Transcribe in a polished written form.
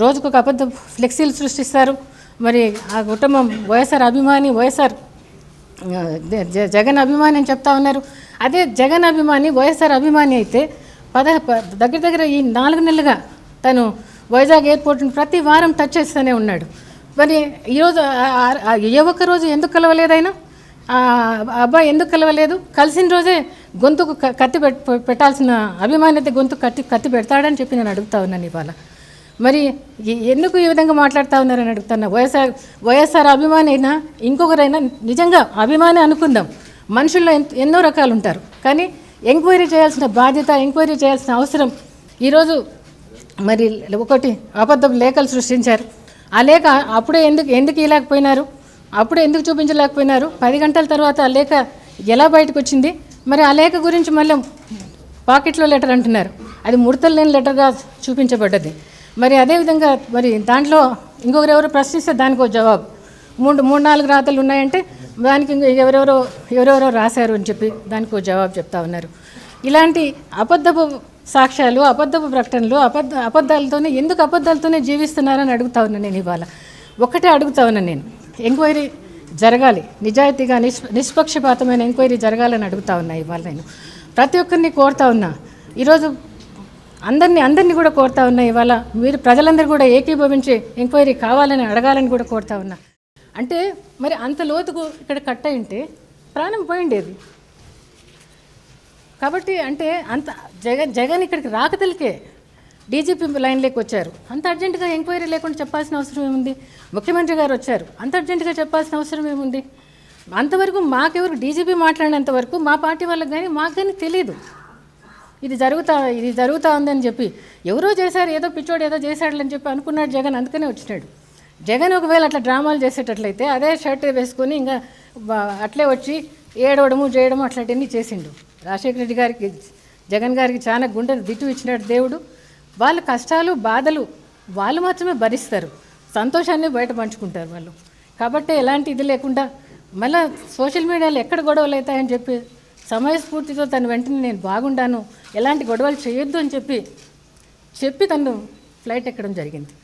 రోజుకొక అబద్ధం ఫ్లెక్సీలు సృష్టిస్తారు. మరి ఆ కుటుంబం వైఎస్ఆర్ అభిమాని, వైఎస్ఆర్ జగన్ అభిమాని అని చెప్తా ఉన్నారు. అదే జగన్ అభిమాని వైఎస్ఆర్ అభిమాని అయితే దగ్గర దగ్గర ఈ 4 నెలలుగా తను వైజాగ్ ఎయిర్పోర్ట్ని ప్రతి వారం టచ్ చేస్తూనే ఉన్నాడు. మరి ఈరోజు ఏ ఒక్క రోజు ఎందుకు కలవలేదు ఆయన? అబ్బాయి ఎందుకు కలవలేదు? కలిసిన రోజే గొంతుకు కత్తి పెట్టాల్సిన అభిమాని అయితే గొంతు కత్తి పెడతాడని చెప్పి నేను అడుగుతా ఉన్నాను ఇవాళ. మరి ఎందుకు ఈ విధంగా మాట్లాడుతూ ఉన్నారని అడుగుతున్నా. వైఎస్ఆర్ అభిమాని అయినా ఇంకొకరైనా నిజంగా అభిమాని అనుకుందాం. మనుషుల్లో ఎన్నో రకాలు ఉంటారు. కానీ ఎంక్వైరీ చేయాల్సిన బాధ్యత, ఎంక్వైరీ చేయాల్సిన అవసరం. ఈరోజు మరి ఒకటి అబద్ధం లేఖలు సృష్టించారు. ఆ లేఖ అప్పుడే ఎందుకు ఇలాకపోయినారు? అప్పుడే ఎందుకు చూపించలేకపోయినారు? 10 గంటల తర్వాత ఆ లేఖ ఎలా బయటకు వచ్చింది? మరి ఆ లేఖ గురించి మళ్ళీ పాకెట్లో లెటర్ అంటున్నారు. అది ముడతలు లేని లెటర్గా చూపించబడ్డది. మరి అదేవిధంగా మరి దాంట్లో ఇంకొకరెవరో ప్రశ్నిస్తే దానికి ఒక జవాబు. 3-4 రాతలు ఉన్నాయంటే దానికి ఎవరెవరో రాశారు అని చెప్పి దానికి ఒక జవాబు చెప్తా ఉన్నారు. ఇలాంటి అబద్ధపు సాక్ష్యాలు, అబద్ధపు ప్రకటనలు, అబద్ధాలతోనే ఎందుకు అబద్ధాలతోనే జీవిస్తున్నారని అడుగుతా ఉన్నాను నేను ఇవాళ. ఒక్కటే అడుగుతా ఉన్నాను నేను, ఎంక్వైరీ జరగాలి, నిజాయితీగా నిష్పక్షపాతమైన ఎంక్వైరీ జరగాలని అడుగుతా ఉన్నా ఇవాళ. నేను ప్రతి ఒక్కరిని కోరుతా ఉన్నా, ఈరోజు అందరినీ కూడా కోరుతా ఉన్నా ఇవాళ. మీరు ప్రజలందరూ కూడా ఏకీభవించి ఎంక్వైరీ కావాలని అడగాలని కూడా కోరుతా ఉన్నా. అంటే మరి అంత లోతుకు ఇక్కడ కట్ అయింటే ప్రాణం పోయిండేది. కాబట్టి అంటే అంత జగన్ ఇక్కడికి రాకతలకే డీజీపీ లైన్లోకి వచ్చారు. అంత అర్జెంటుగా ఎంక్వైరీ లేకుండా చెప్పాల్సిన అవసరం ఏముంది? ముఖ్యమంత్రి గారు వచ్చారు, అంత అర్జెంటుగా చెప్పాల్సిన అవసరం ఏముంది? అంతవరకు మాకెవరు డీజీపీ మాట్లాడినంత వరకు మా పార్టీ వాళ్ళకి కానీ మాకు కానీ తెలియదు ఇది జరుగుతా ఉందని చెప్పి. ఎవరో చేశారు, ఏదో పిచ్చోడు ఏదో చేశాడని చెప్పి అనుకున్నాడు జగన్, అందుకనే వచ్చినాడు. జగన్ ఒకవేళ అట్లా డ్రామాలు చేసేటట్లయితే అదే షర్ట్ వేసుకొని ఇంకా అట్లే వచ్చి ఏడవడము చేయడము అట్లాంటివన్నీ చేసిండు. రాజశేఖర రెడ్డి గారికి, జగన్ గారికి చాలా గుండె దిట్టు ఇచ్చినాడు దేవుడు. వాళ్ళ కష్టాలు బాధలు వాళ్ళు మాత్రమే భరిస్తారు, సంతోషాన్ని బయట పంచుకుంటారు వాళ్ళు. కాబట్టి ఎలాంటి ఇది లేకుండా మళ్ళీ సోషల్ మీడియాలో ఎక్కడ గొడవలు అవుతాయని చెప్పి సమయస్ఫూర్తితో తను వెంటనే నేను బాగుండాను, ఎలాంటి గొడవలు చేయొద్దు అని చెప్పి తను ఫ్లైట్ ఎక్కడం జరిగింది.